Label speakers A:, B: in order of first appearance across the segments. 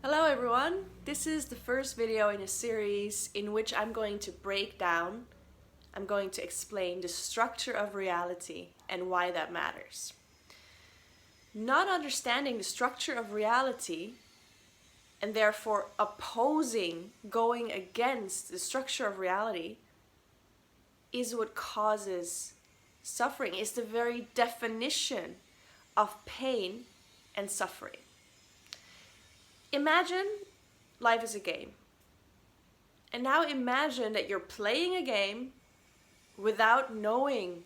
A: Hello everyone! This is the first video in a series in which I'm going to I'm going to explain the structure of reality and why that matters. Not understanding the structure of reality and therefore going against the structure of reality is what causes suffering, is the very definition of pain and suffering. Imagine life is a game. And now imagine that you're playing a game without knowing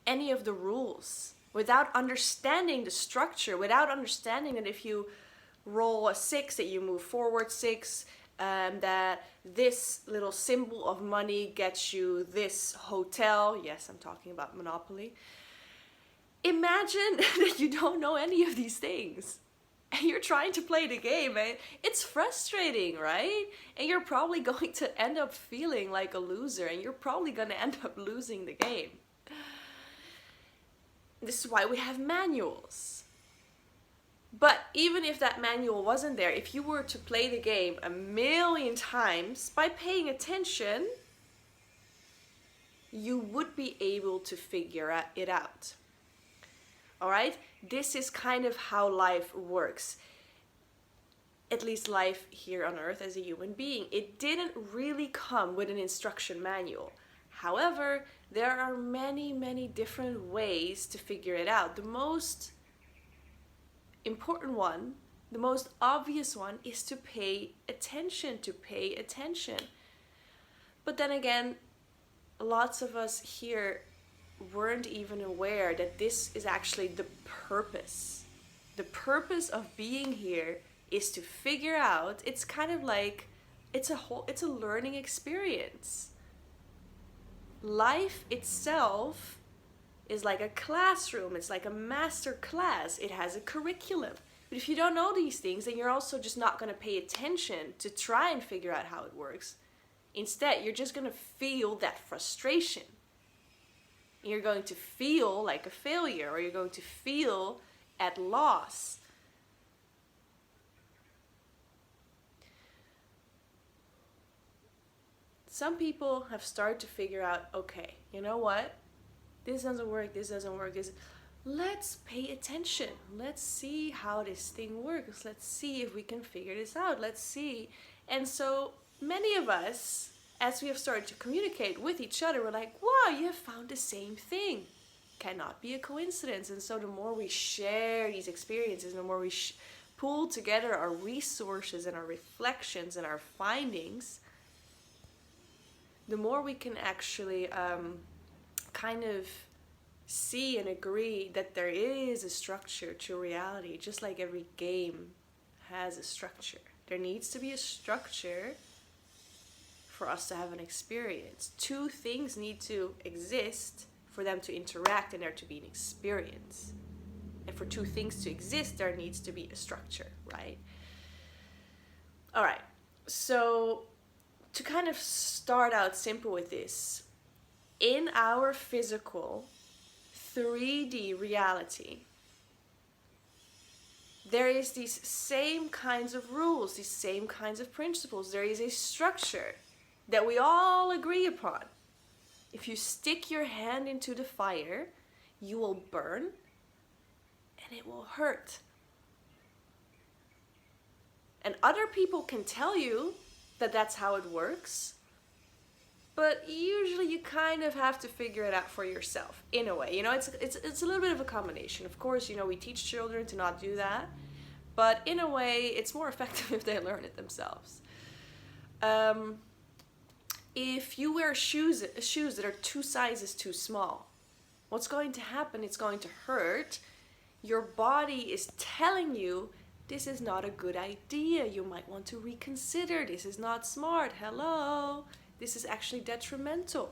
A: any of the rules, without understanding the structure, without understanding that if you roll a 6 that you move forward 6, that this little symbol of money gets you this hotel. Yes, I'm talking about Monopoly. Imagine that you don't know any of these things. And you're trying to play the game, and it's frustrating, right? And you're probably going to end up feeling like a loser, and you're probably going to end up losing the game. This is why we have manuals. But even if that manual wasn't there, if you were to play the game 1,000,000 times, by paying attention, you would be able to figure it out. Alright? This is kind of how life works. At least life here on Earth as a human being. It didn't really come with an instruction manual. However, there are many, many different ways to figure it out. The most important one, the most obvious one, is to pay attention, But then again, lots of us here weren't even aware that this is actually the purpose. The purpose of being here is to figure out, it's kind of like, it's a learning experience. Life itself is like a classroom, it's like a master class, it has a curriculum. But if you don't know these things, then you're also just not going to pay attention to try and figure out how it works. Instead, you're just going to feel that frustration. You're going to feel like a failure, or you're going to feel at loss. Some people have started to figure out, okay, you know what? This doesn't work. Let's pay attention. Let's see how this thing works. Let's see if we can figure this out. Let's see. And so many of us, as we have started to communicate with each other, we're like, wow, you have found the same thing. Cannot be a coincidence. And so the more we share these experiences, the more we pull together our resources and our reflections and our findings, the more we can actually kind of see and agree that there is a structure to reality, just like every game has a structure. There needs to be a structure for us to have an experience. Two things need to exist for them to interact and there to be an experience. And for two things to exist, there needs to be a structure, right? All right, so to kind of start out simple with this, in our physical 3D reality, there is these same kinds of rules, these same kinds of principles. There is a structure that we all agree upon. If you stick your hand into the fire, you will burn and it will hurt. And other people can tell you that that's how it works, but usually you kind of have to figure it out for yourself, in a way. You know, it's a little bit of a combination. Of course, you know, we teach children to not do that, but in a way, it's more effective if they learn it themselves. If you wear shoes that are 2 sizes too small, what's going to happen? It's going to hurt. Your body is telling you, this is not a good idea. You might want to reconsider. This is not smart. Hello. This is actually detrimental.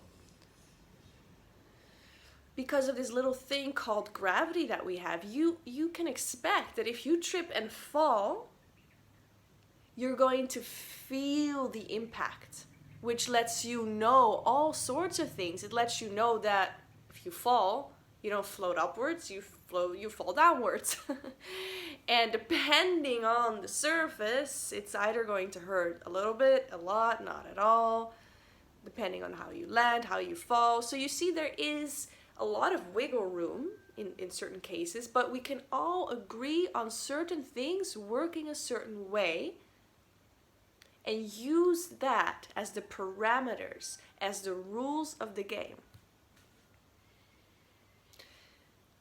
A: Because of this little thing called gravity that we have, you can expect that if you trip and fall, you're going to feel the impact, which lets you know all sorts of things. It lets you know that if you fall, you don't float upwards, you you fall downwards. And depending on the surface, it's either going to hurt a little bit, a lot, not at all, depending on how you land, how you fall. So you see there is a lot of wiggle room in certain cases, but we can all agree on certain things working a certain way and use that as the parameters, as the rules of the game.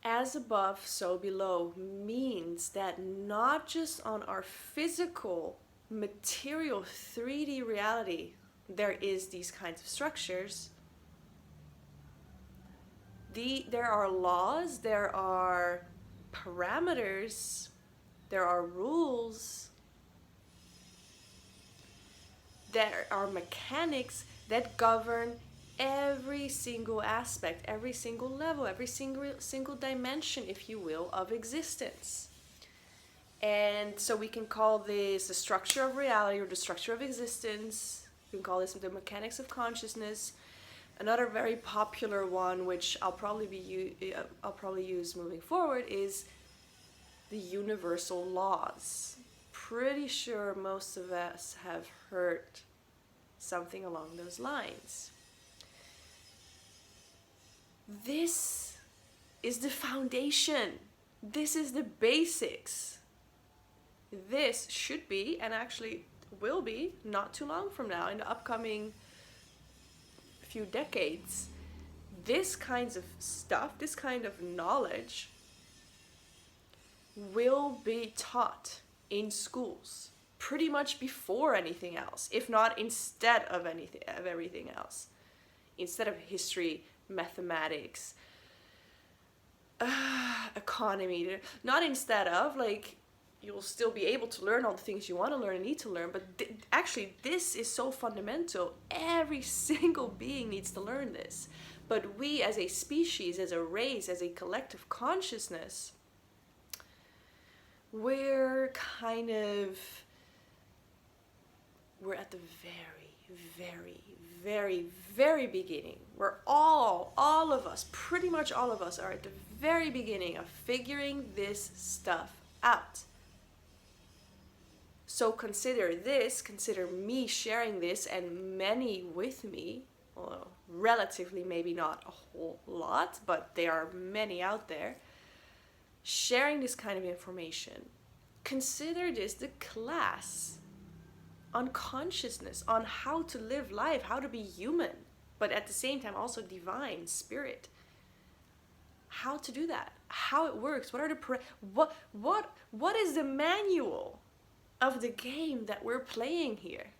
A: As above, so below means that not just on our physical, material 3D reality there is these kinds of structures. There are laws, there are parameters, there are rules, there are mechanics that govern every single aspect, every single level, every single dimension, if you will, of existence. And so we can call this the structure of reality or the structure of existence. We can call this the mechanics of consciousness. Another very popular one, which I'll probably use moving forward, is the universal laws. Pretty sure most of us have heard something along those lines. This is the foundation. This is the basics. This should be, and actually will be, not too long from now, in the upcoming few decades, this kinds of stuff, this kind of knowledge will be taught in schools pretty much before anything else, if not instead of everything else. Instead of history, mathematics, economy, not instead of, like, you'll still be able to learn all the things you want to learn and need to learn, but actually this is so fundamental. Every single being needs to learn this. But we as a species, as a race, as a collective consciousness, we're at the very beginning. We're all of us, pretty much all of us, are at the very beginning of figuring this stuff out. So consider me sharing this, and many with me, well, relatively maybe not a whole lot, but there are many out there, sharing this kind of information. Consider this the class on consciousness, on how to live life, how to be human, but at the same time also divine, spirit. How to do that, how it works, what are the what is the manual of the game that we're playing here?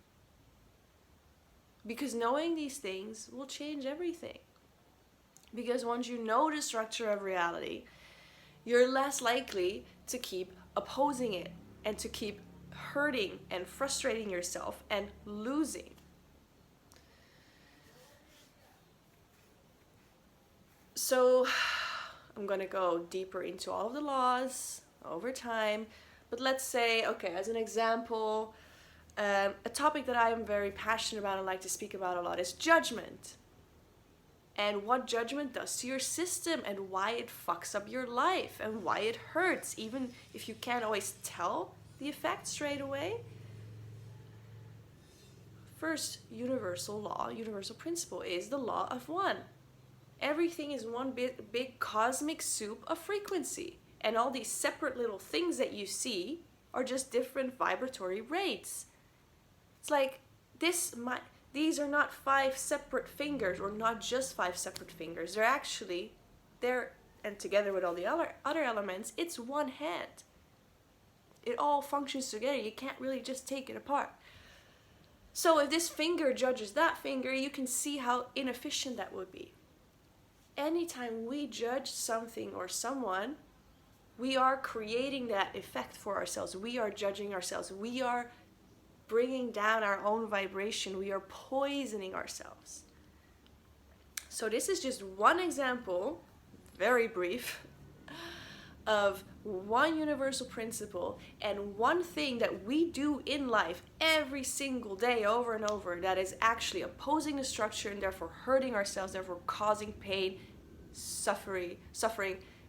A: Because knowing these things will change everything. Because once you know the structure of reality, you're less likely to keep opposing it and to keep hurting and frustrating yourself and losing. So I'm gonna go deeper into all of the laws over time. But let's say, okay, as an example, a topic that I am very passionate about and like to speak about a lot is judgment. And what judgment does to your system and why it fucks up your life and why it hurts, even if you can't always tell the effect straight away. First universal law, universal principle is the law of one. Everything is one big cosmic soup of frequency. And all these separate little things that you see are just different vibratory rates. It's like these are not 5 separate fingers, or not just 5 separate fingers. They're actually, and together with all the other elements, it's one hand. It all functions together. You can't really just take it apart. So if this finger judges that finger, you can see how inefficient that would be. Anytime we judge something or someone, we are creating that effect for ourselves. We are judging ourselves. We are bringing down our own vibration. We are poisoning ourselves. So this is just one example, very brief, of one universal principle and one thing that we do in life every single day over and over that is actually opposing the structure and therefore hurting ourselves, therefore causing pain, suffering,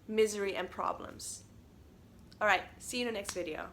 A: misery and problems. All right, see you in the next video.